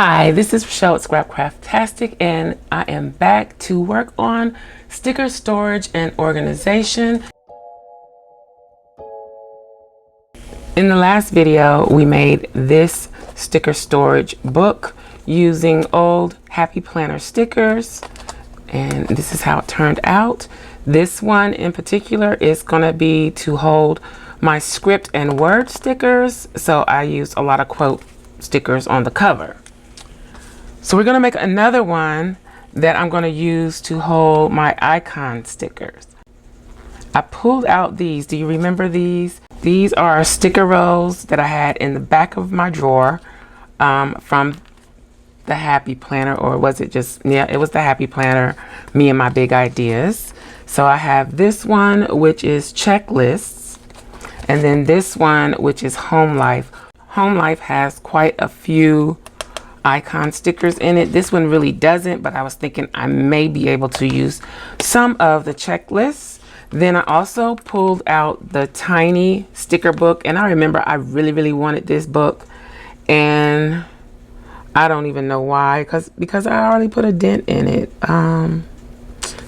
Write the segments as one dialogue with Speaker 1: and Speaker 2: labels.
Speaker 1: Hi, this is Rachelle at Scrapcraftastic, and I am back to work on sticker storage and organization. In the last video, we made this sticker storage book using old Happy Planner stickers, and this is how it turned out. This one in particular is going to be to hold my script and word stickers, so I used a lot of quote stickers on the cover. So we're going to make another one that I'm going to use to hold my icon stickers. I pulled out these. Do you remember these? These are sticker rolls that I had in the back of my drawer from the Happy Planner, or was it just, yeah, it was the Happy Planner, Me and My Big Ideas. So I have this one, which is checklists, and then this one, which is Home Life. Home Life has quite a few icon stickers in it. This one really doesn't, but I was thinking I may be able to use some of the checklists. Then I also pulled out the tiny sticker book, and I remember I really wanted this book, and I don't even know why, because I already put a dent in it.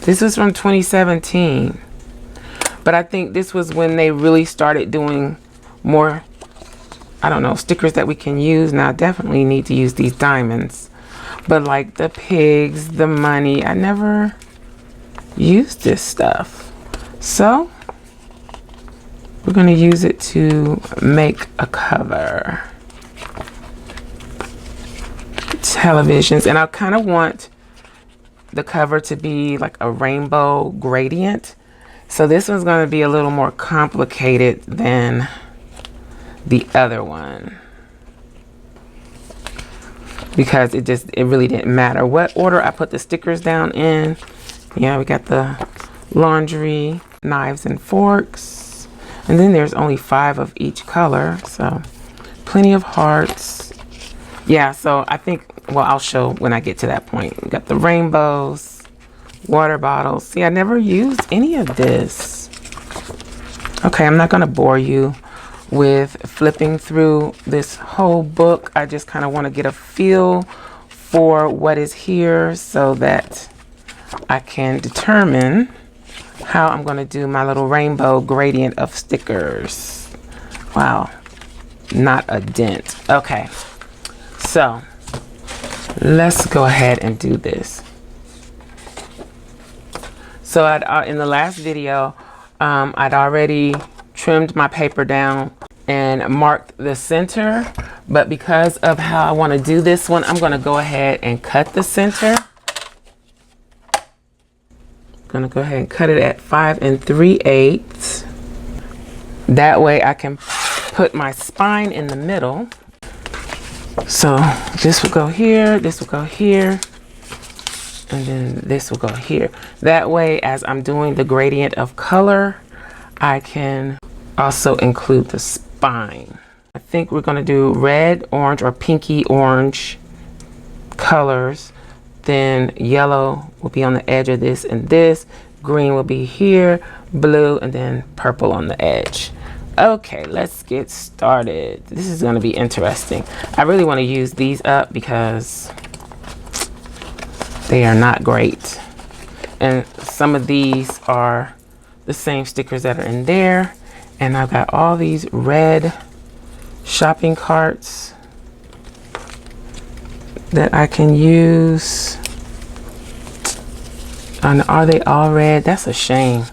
Speaker 1: This was from 2017, but I think this was when they really started doing more, I don't know, stickers that we can use. Now I definitely need to use these diamonds, but like the pigs, the money, I never used this stuff. So we're going to use it to make a cover. Televisions, and I kind of want the cover to be like a rainbow gradient. So this one's going to be a little more complicated than the other one, because it really didn't matter what order I put the stickers down in. Yeah, we got the laundry, knives and forks, and then there's only 5 of each color, so plenty of hearts. Yeah, so I think, well, I'll show when I get to that point. We got the rainbows, water bottles. See, I never used any of this. Okay, I'm not going to bore you with flipping through this whole book. I just kind of want to get a feel for what is here so that I can determine how I'm going to do my little rainbow gradient of stickers. Wow, not a dent. Okay, so let's go ahead and do this. So in the last video, I'd already trimmed my paper down and marked the center, but because of how I want to do this one, I'm going to go ahead and cut the center. Going to go ahead and cut it at 5 3/8. That way I can put my spine in the middle. So this will go here, this will go here, and then this will go here. That way, as I'm doing the gradient of color, I can also include the spine. I think we're going to do red, orange, or pinky orange colors. Then yellow will be on the edge of this and this. Green will be here, blue, and then purple on the edge. Okay, let's get started. This is going to be interesting. I really want to use these up because they are not great. And some of these are the same stickers that are in there. And I've got all these red shopping carts that I can use. And are they all red? That's a shame.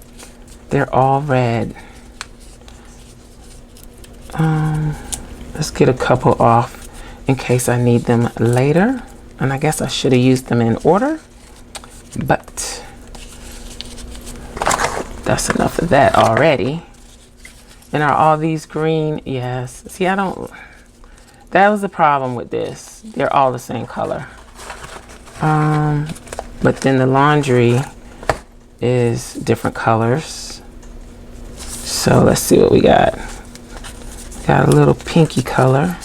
Speaker 1: They're all red. Let's get a couple off in case I need them later. And I guess I should have used them in order, but that's enough of that already. And are all these green? Yes. See, that was the problem with this. They're all the same color. But then the laundry is different colors. So let's see what we got. Got a little pinky color.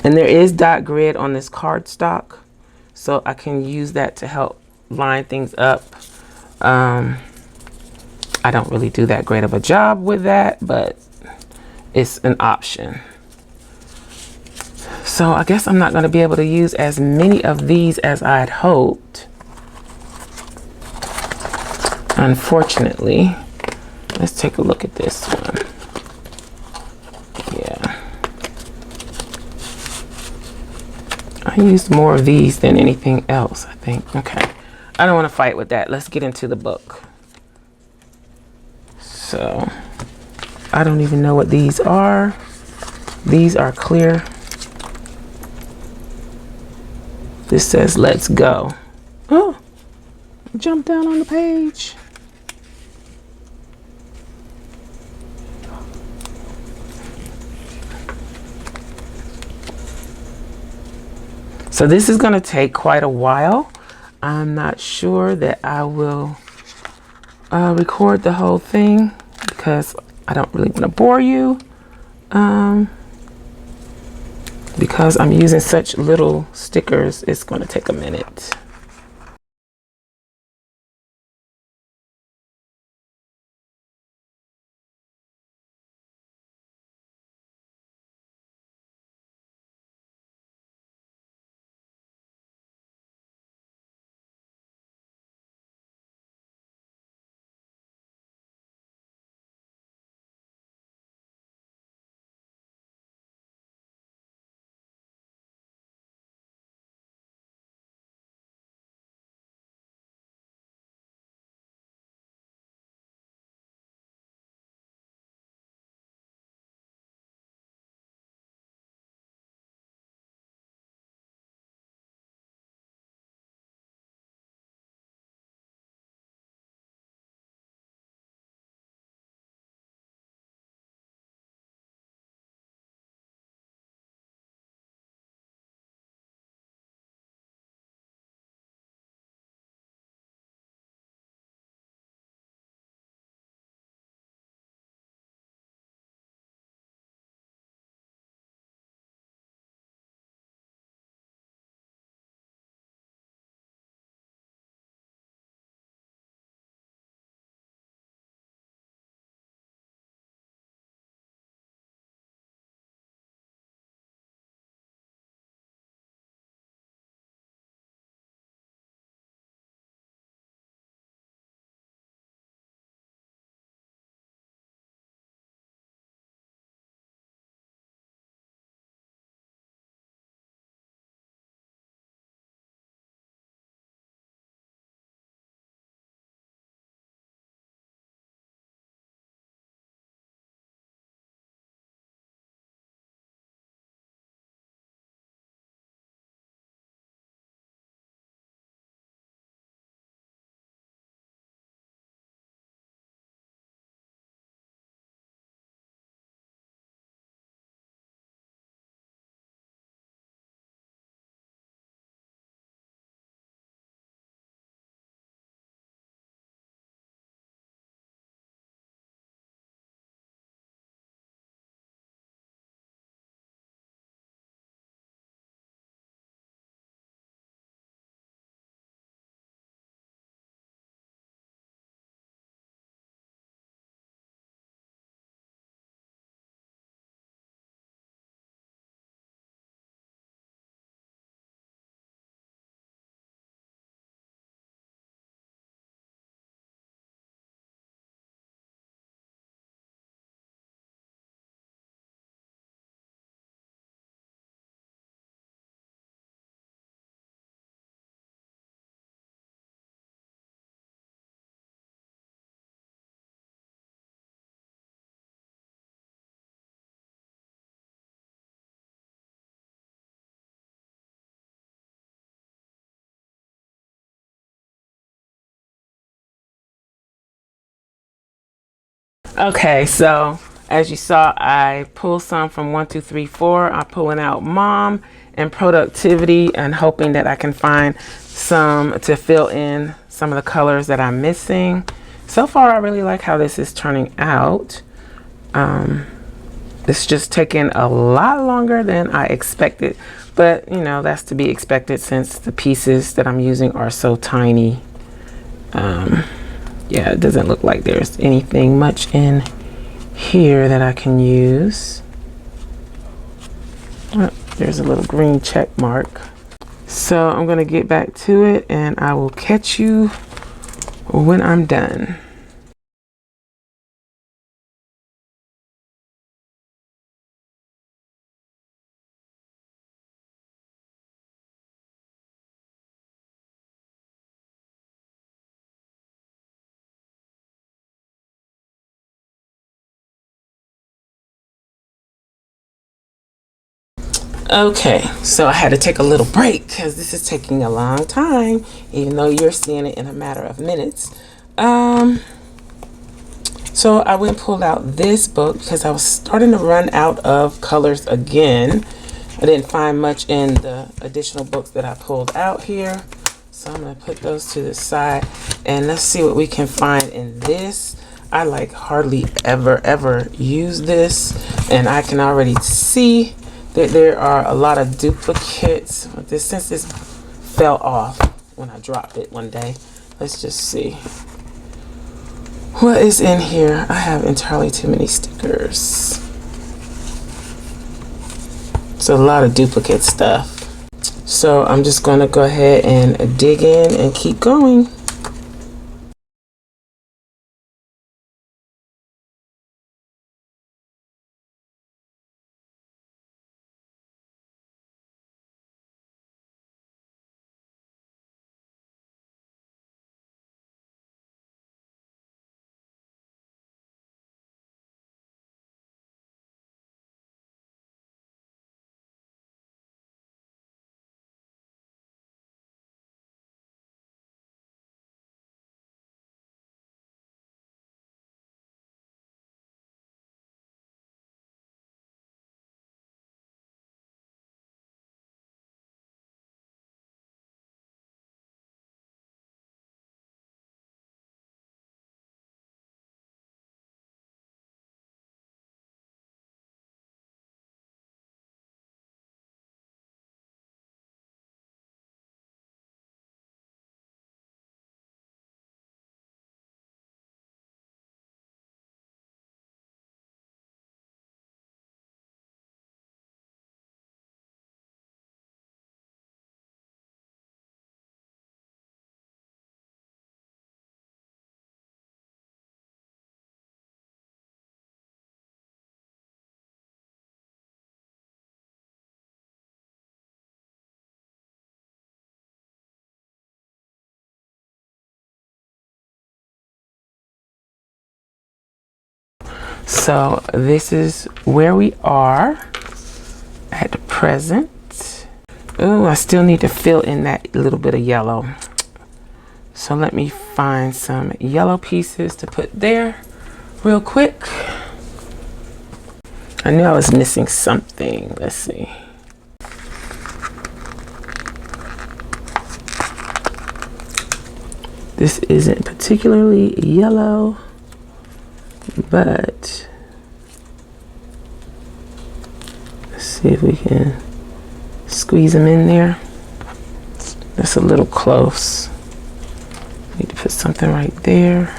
Speaker 1: And there is dot grid on this cardstock, so I can use that to help line things up. I don't really do that great of a job with that, but it's an option. So I guess I'm not going to be able to use as many of these as I'd hoped, unfortunately. Let's take a look at this one. Yeah, I used more of these than anything else, I think. Okay, I don't want to fight with that. Let's get into the book. So I don't even know what these are. These are clear. This says let's go. Oh, jump down on the page. So this is going to take quite a while. I'm not sure that I will record the whole thing because I don't really want to bore you. Because I'm using such little stickers, it's going to take a minute. Okay, so as you saw, I pulled some from 1, 2, 3, 4. I'm pulling out mom and productivity and hoping that I can find some to fill in some of the colors that I'm missing. So far, I really like how this is turning out. It's just taking a lot longer than I expected, but you know, that's to be expected since the pieces that I'm using are so tiny. Yeah, it doesn't look like there's anything much in here that I can use. Oh, there's a little green check mark. So I'm gonna get back to it and I will catch you when I'm done. Okay, so I had to take a little break because this is taking a long time, even though you're seeing it in a matter of minutes. So I went and pulled out this book because I was starting to run out of colors again. I didn't find much in the additional books that I pulled out here. So I'm going to put those to the side and let's see what we can find in this. I like hardly ever use this, and I can already see that there are a lot of duplicates. This, since this fell off when I dropped it one day, let's just see what is in here. I have entirely too many stickers. It's a lot of duplicate stuff. So I'm just going to go ahead and dig in and keep going. So this is where we are at the present. Oh, I still need to fill in that little bit of yellow. So let me find some yellow pieces to put there real quick. I knew I was missing something. Let's see. This isn't particularly yellow, but let's see if we can squeeze them in there. That's a little close. Need to put something right there.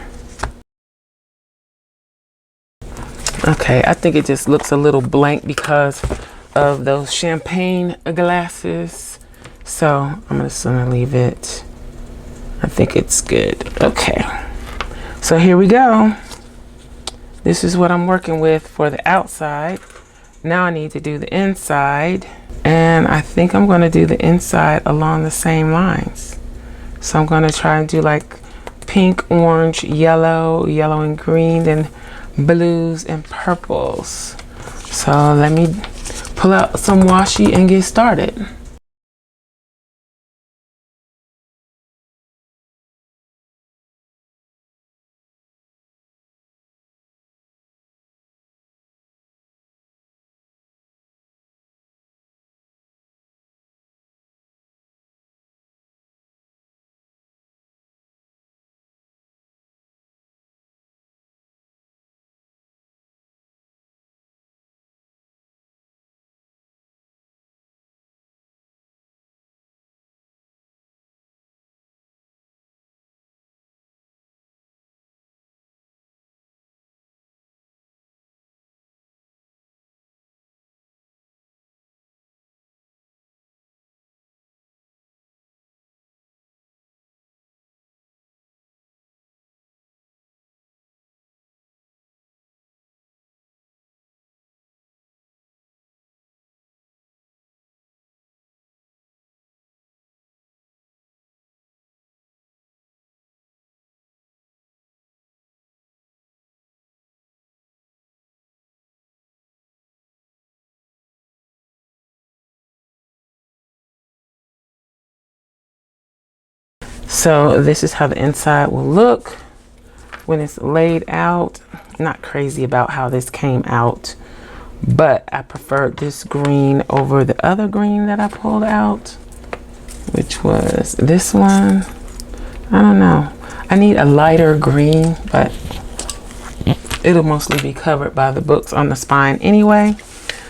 Speaker 1: Okay, I think it just looks a little blank because of those champagne glasses. So I'm just gonna leave it. I think it's good. Okay, so here we go. This is what I'm working with for the outside. Now I need to do the inside, and I think I'm gonna do the inside along the same lines. So I'm gonna try and do like pink, orange, yellow, yellow and green, then blues and purples. So let me pull out some washi and get started. So this is how the inside will look when it's laid out. Not crazy about how this came out, but I preferred this green over the other green that I pulled out, which was this one. I don't know. I need a lighter green, but it'll mostly be covered by the books on the spine anyway.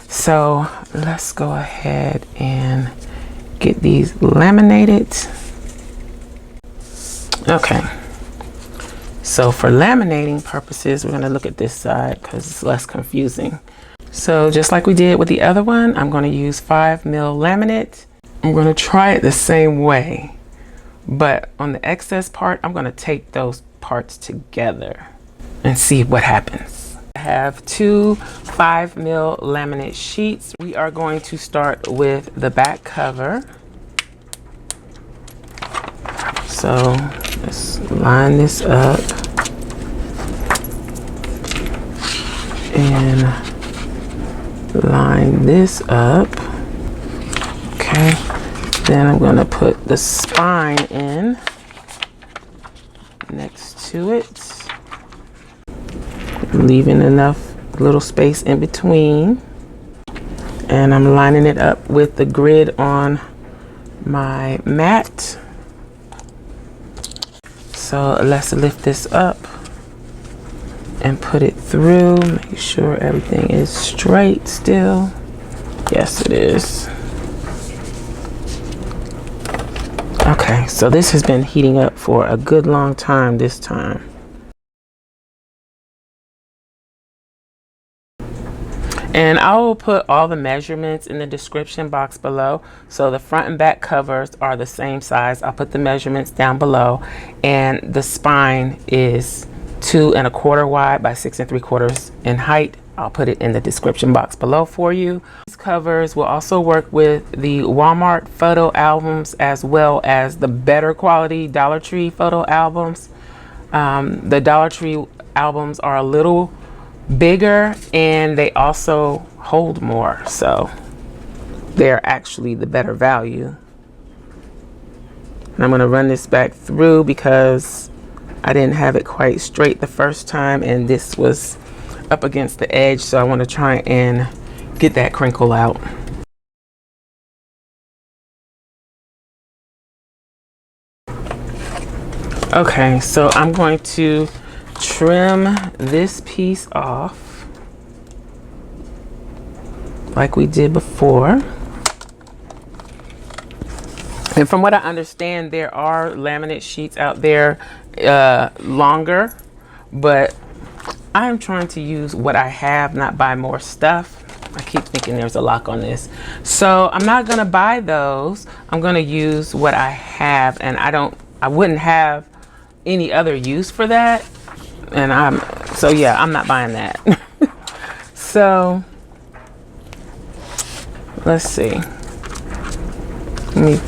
Speaker 1: So let's go ahead and get these laminated. Okay. So for laminating purposes, we're going to look at this side because it's less confusing. So just like we did with the other one, I'm going to use 5 mil laminate. I'm going to try it the same way, but on the excess part, I'm going to tape those parts together and see what happens. I have 2 5 mil laminate sheets. We are going to start with the back cover. So let's line this up and line this up. Okay, then I'm going to put the spine in next to it, leaving enough little space in between, and I'm lining it up with the grid on my mat. So let's lift this up and put it through. Make sure everything is straight still. Yes, it is. Okay, so this has been heating up for a good long time this time. And I will put all the measurements in the description box below. So the front and back covers are the same size. I'll put the measurements down below. And the spine is 2 1/4 wide by 6 3/4 in height. I'll put it in the description box below for you. These covers will also work with the Walmart photo albums as well as the better quality Dollar Tree photo albums. The Dollar Tree albums are a little bigger and they also hold more, so they're actually the better value. And I'm going to run this back through because I didn't have it quite straight the first time and this was up against the edge, so I want to try and get that crinkle out. Okay, so I'm going to trim this piece off like we did before. And from what I understand, there are laminate sheets out there longer, but I'm trying to use what I have, not buy more stuff. I keep thinking there's a lock on this, so I'm not gonna buy those. I'm gonna use what I have, and I wouldn't have any other use for that. And so yeah, I'm not buying that. So let's see. Let me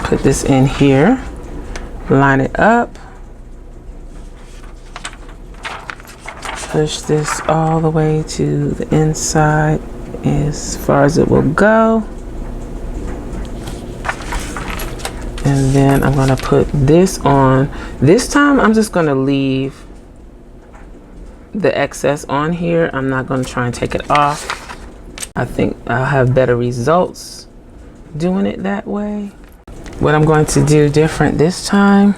Speaker 1: put this in here, line it up, push this all the way to the inside as far as it will go. And then I'm going to put this on. This time I'm just going to leave the excess on here. I'm not going to try and take it off. I think I'll have better results doing it that way. What I'm going to do different this time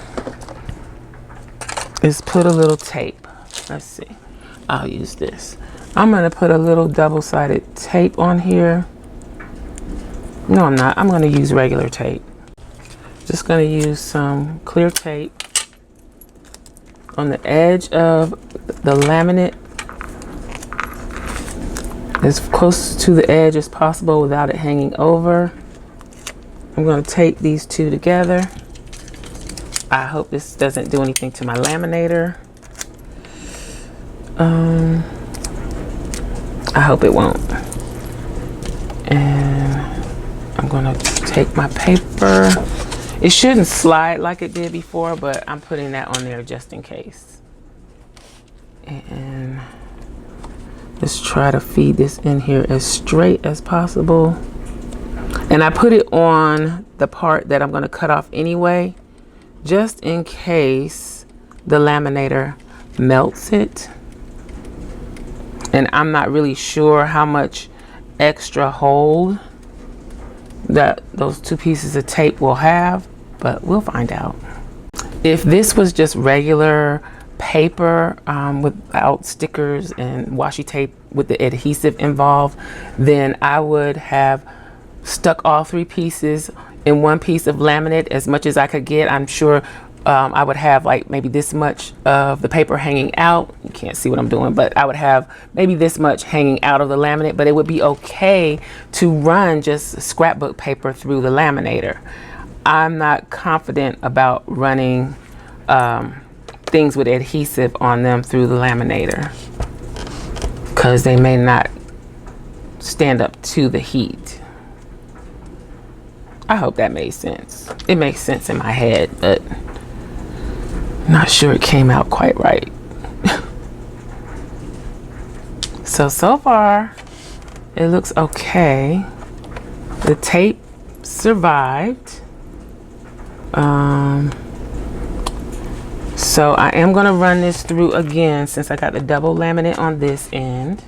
Speaker 1: is put a little tape. Let's see. I'll use this. I'm going to put a little double-sided tape on here. No, I'm not. I'm going to use regular tape. Just going to use some clear tape on the edge of the laminate as close to the edge as possible without it hanging over. I'm going to tape these two together. I hope this doesn't do anything to my laminator. I hope it won't. And I'm going to take my paper. It shouldn't slide like it did before, but I'm putting that on there just in case. And let's try to feed this in here as straight as possible. And I put it on the part that I'm going to cut off anyway, just in case the laminator melts it. And I'm not really sure how much extra hold that those two pieces of tape will have, but we'll find out. If this was just regular paper without stickers and washi tape with the adhesive involved, then I would have stuck all three pieces in one piece of laminate as much as I could get. I'm sure I would have like maybe this much of the paper hanging out. You can't see what I'm doing, but I would have maybe this much hanging out of the laminate, but it would be okay to run just scrapbook paper through the laminator. I'm not confident about running things with adhesive on them through the laminator because they may not stand up to the heat. I hope that made sense. It makes sense in my head, but not sure it came out quite right. So far it looks okay. The tape survived. So I am going to run this through again since I got the double laminate on this end,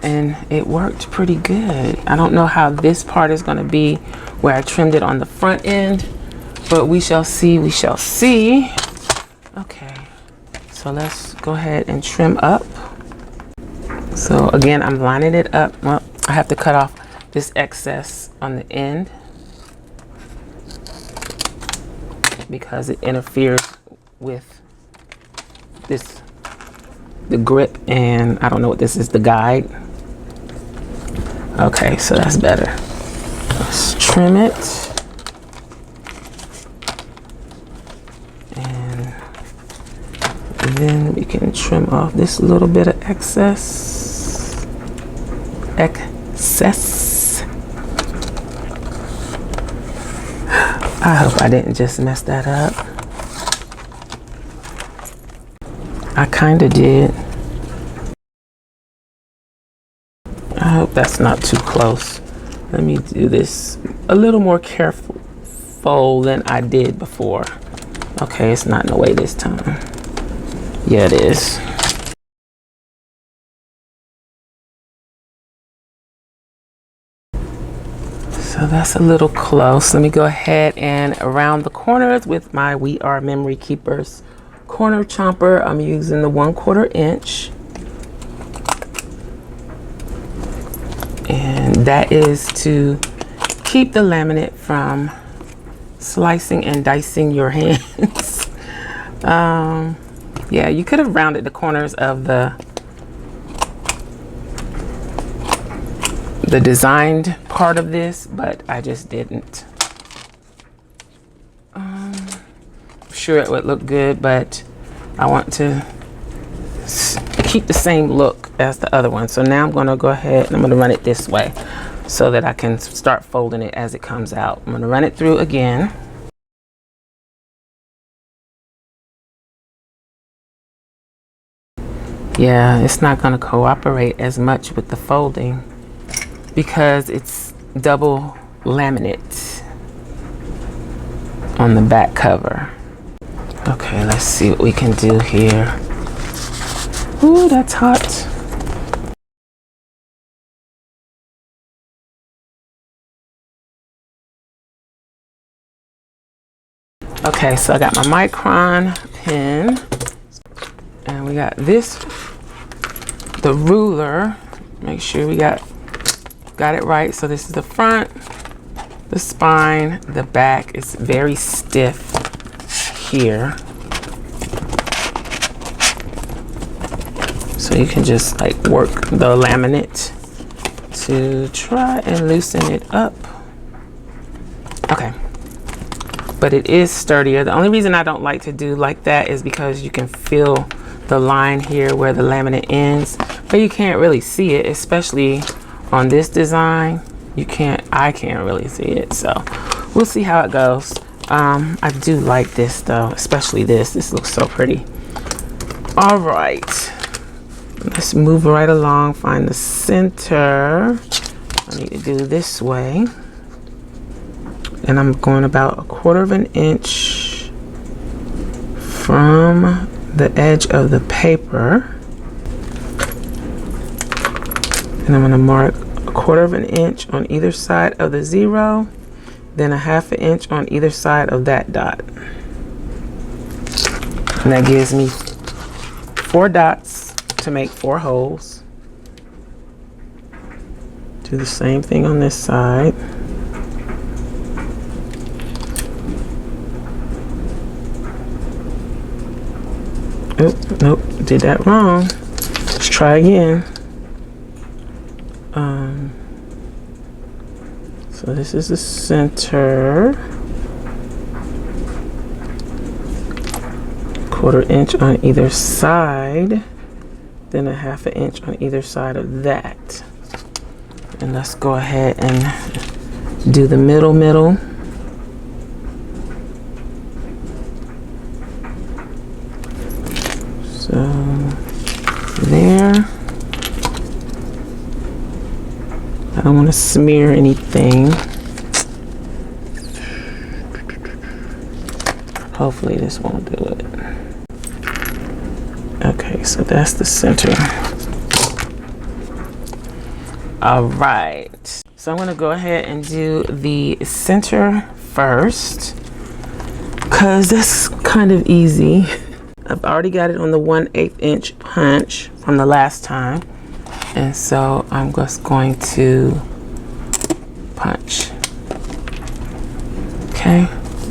Speaker 1: and it worked pretty good. I don't know how this part is going to be where I trimmed it on the front end, but we shall see. We shall see. Okay, so let's go ahead and trim up. So again, I'm lining it up. Well, I have to cut off this excess on the end because it interferes with this, the grip, and I don't know what this is, the guide. Okay, so that's better. Let's trim it. And then we can trim off this little bit of excess. I hope I didn't just mess that up. I kind of did. I hope that's not too close. Let me do this a little more careful than I did before. Okay, it's not in the way this time. Yeah, it is. So that's a little close. Let me go ahead and around the corners with my We Are Memory Keepers corner chomper. I'm using the 1/4 inch. And that is to keep the laminate from slicing and dicing your hands. Yeah, you could have rounded the corners of the designed part of this, but I just didn't. Sure it would look good, but I want to keep the same look as the other one. So now I'm going to go ahead and I'm going to run it this way so that I can start folding it as it comes out. I'm going to run it through again. Yeah, it's not going to cooperate as much with the folding because it's double laminate on the back cover. Okay, let's see what we can do here. Ooh, that's hot. Okay, so I got my micron pen, and we got this, the ruler. Make sure we got it right. So this is the front, the spine, the back. It's very stiff here. So you can just like work the laminate to try and loosen it up. Okay. But it is sturdier. The only reason I don't like to do like that is because you can feel the line here where the laminate ends, but you can't really see it, especially on this design. I can't really see it. So we'll see how it goes. I do like this though, especially this looks so pretty. All right, let's move right along, find the center. I need to do this way. and I'm going about 1/4 of an inch from the edge of the paper, and I'm going to mark 1/4 of an inch on either side of the 0, then 1/2 an inch on either side of that dot, and that gives me 4 dots to make 4 holes. Do the same thing on this side. Oh, nope, did that wrong. Let's try again. So this is the center. 1/4 inch on either side, then 1/2 an inch on either side of that. And let's go ahead and do the middle. So there. I don't want to smear anything. Hopefully this won't do it. Okay, so that's the center. All right, so I'm gonna go ahead and do the center first, because that's kind of easy. I've already got it on the 1/8 inch punch from the last time, and so I'm just going to punch. Okay,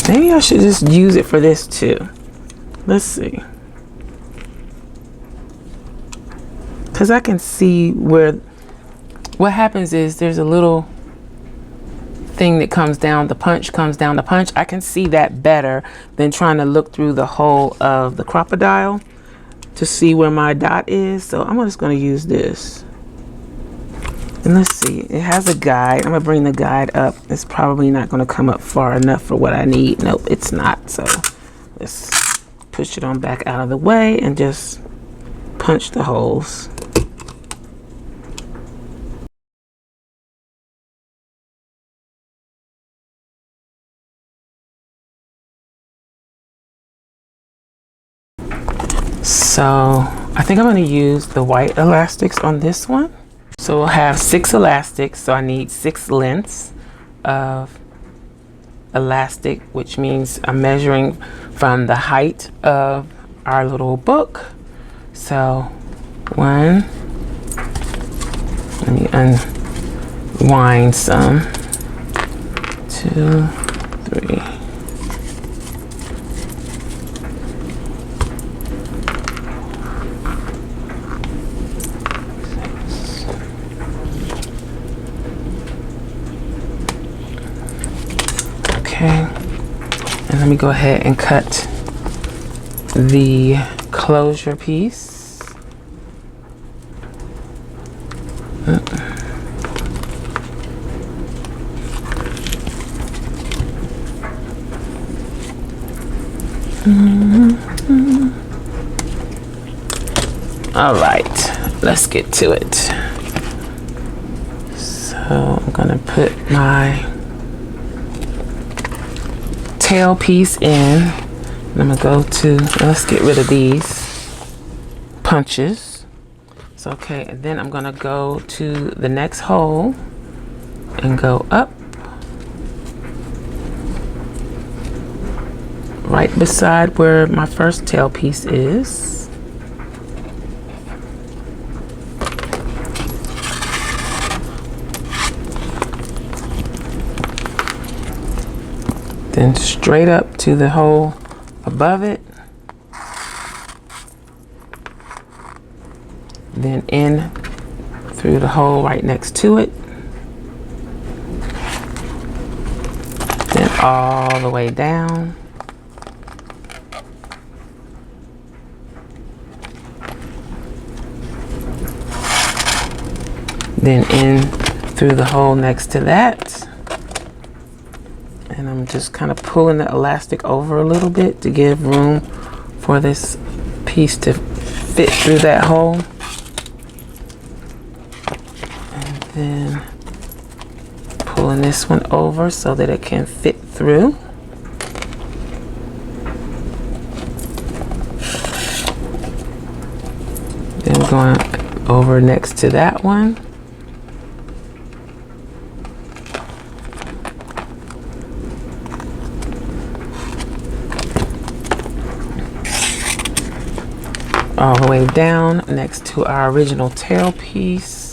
Speaker 1: maybe I should just use it for this too. Let's see, because I can see where what happens is there's a little thing that comes down, the punch comes down the punch. I can see that better than trying to look through the hole of the crocodile to see where my dot is. So I'm just going to use this. And let's see, it has a guide. I'm going to bring the guide up. It's probably not going to come up far enough for what I need. Nope, it's not. So let's push it on back out of the way and just punch the holes. So I think I'm going to use the white elastics on this one. So we'll have 6 elastics. So I need 6 lengths of elastic, which means I'm measuring from the height of our little book. So 1, let me unwind some, 2, 3. Okay, and let me go ahead and cut the closure piece. All right, let's get to it. So I'm gonna put my tail piece in. I'm gonna go to, let's get rid of these punches. So okay, and then I'm gonna go to the next hole and go up right beside where my first tail piece is. Then straight up to the hole above it. Then in through the hole right next to it. Then all the way down. Then in through the hole next to that. And I'm just kind of pulling the elastic over a little bit to give room for this piece to fit through that hole. And then pull pulling this one over so that it can fit through. Then going over next to that one. All the way down next to our original tail piece.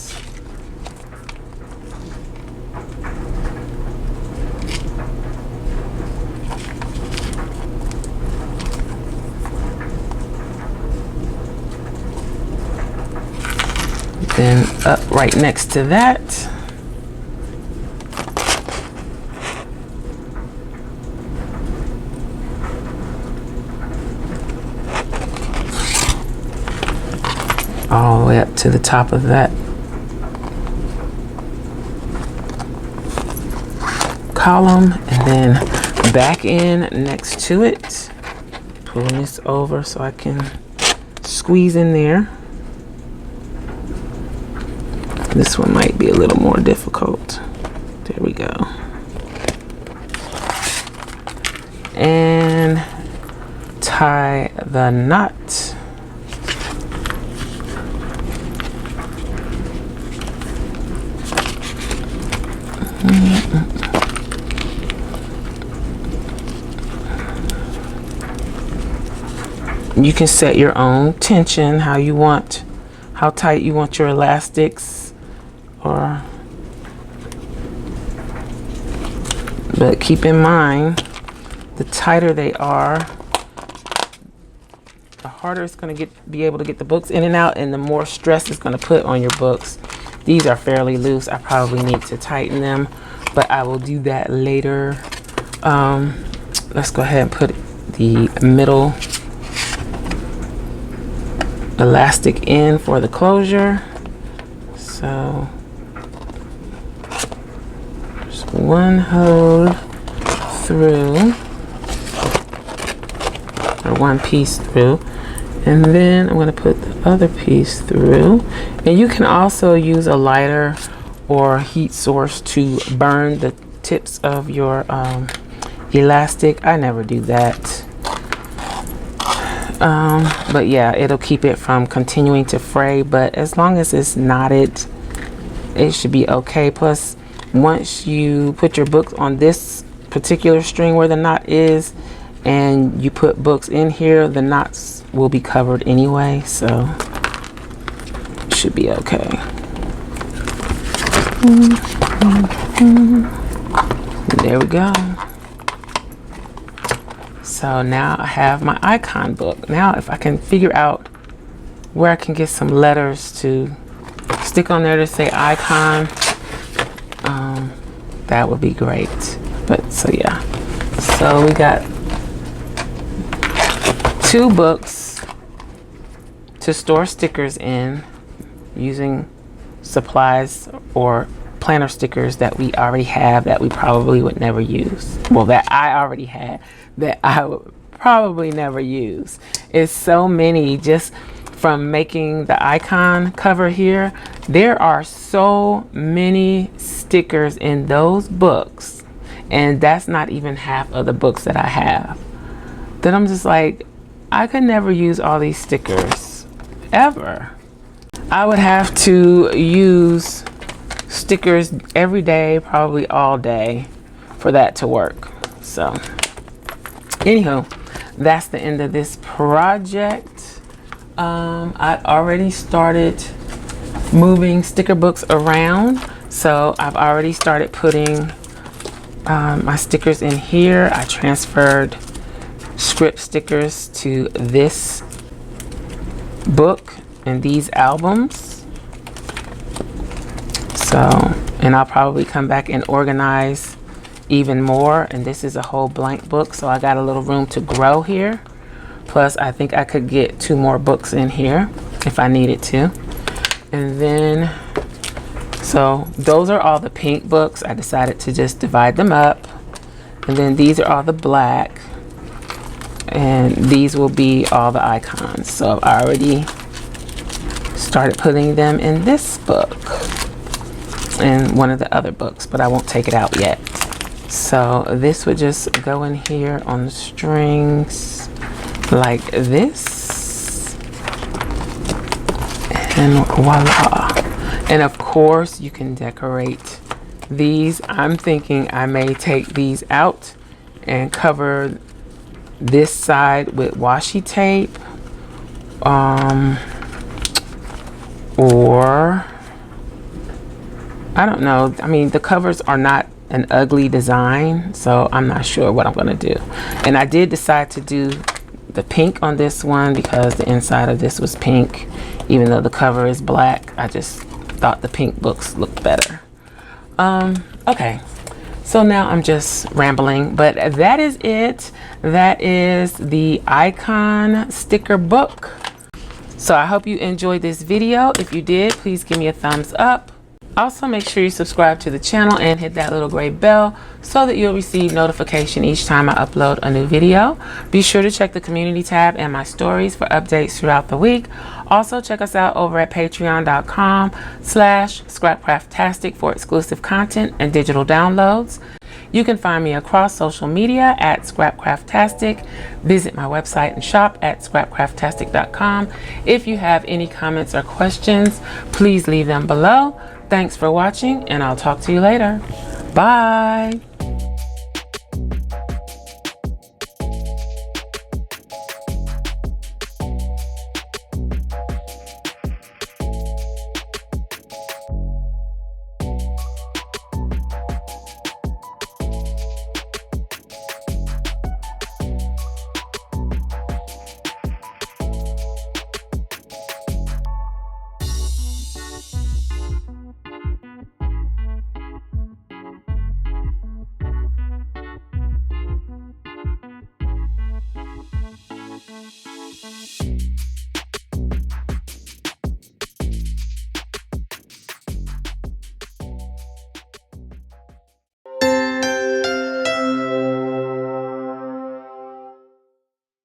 Speaker 1: Then up right next to that. All the way up to the top of that column, and then back in next to it. Pulling this over so I can squeeze in there. This one might be a little more difficult. There we go. And tie the knot. You can set your own tension, how tight you want your elastics, but keep in mind, the tighter they are, the harder it's going to be able to get the books in and out, and the more stress it's going to put on your books. These are fairly loose. I probably need to tighten them, but I will do that later. Let's go ahead and put the middle elastic in for the closure. So just one hole through, or one piece through, and then I'm going to put the other piece through. And you can also use a lighter or heat source to burn the tips of your elastic. I never do that. But yeah, it'll keep it from continuing to fray, but as long as it's knotted, it should be okay. Plus, once you put your books on this particular string where the knot is, and you put books in here, the knots will be covered anyway, so it should be okay. There we go. So now I have my icon book. Now if I can figure out where I can get some letters to stick on there to say icon, that would be great. But so yeah, so we got 2 books to store stickers in using supplies or planner stickers that we already have that we probably would never use. Well, that I already had that I would probably never use. It's so many. Just from making the icon cover here, there are so many stickers in those books, and that's not even half of the books that I have, that I'm just like, I could never use all these stickers ever. I would have to use stickers every day, probably all day, for that to work. So anywho, that's the end of this project. I already started moving sticker books around, so I've already started putting my stickers in here. I transferred script stickers to this book and these albums. So, and I'll probably come back and organize even more. And this is a whole blank book, so I got a little room to grow here. Plus, I think I could get 2 more books in here if I needed to. And then, so those are all the pink books. I decided to just divide them up. And then these are all the black. And these will be all the icons. So I already started putting them in this book. in one of the other books, but I won't take it out yet. So this would just go in here on the strings like this, and voila. And of course you can decorate these. I'm thinking I may take these out and cover this side with washi tape, or I don't know. I mean, the covers are not an ugly design, so I'm not sure what I'm gonna do. And I did decide to do the pink on this one because the inside of this was pink, even though the cover is black. I just thought the pink books looked better. Okay, so now I'm just rambling, but that is it. That is the icon sticker book. So I hope you enjoyed this video. If you did, please give me a thumbs up. Also, make sure you subscribe to the channel and hit that little gray bell so that you'll receive notification each time I upload a new video. Be sure to check the community tab and my stories for updates throughout the week. Also, check us out over at patreon.com/Scrapcraftastic for exclusive content and digital downloads. You can find me across social media at Scrapcraftastic. Visit my website and shop at Scrapcraftastic.com. If you have any comments or questions, please leave them below. Thanks for watching, and I'll talk to you later. Bye.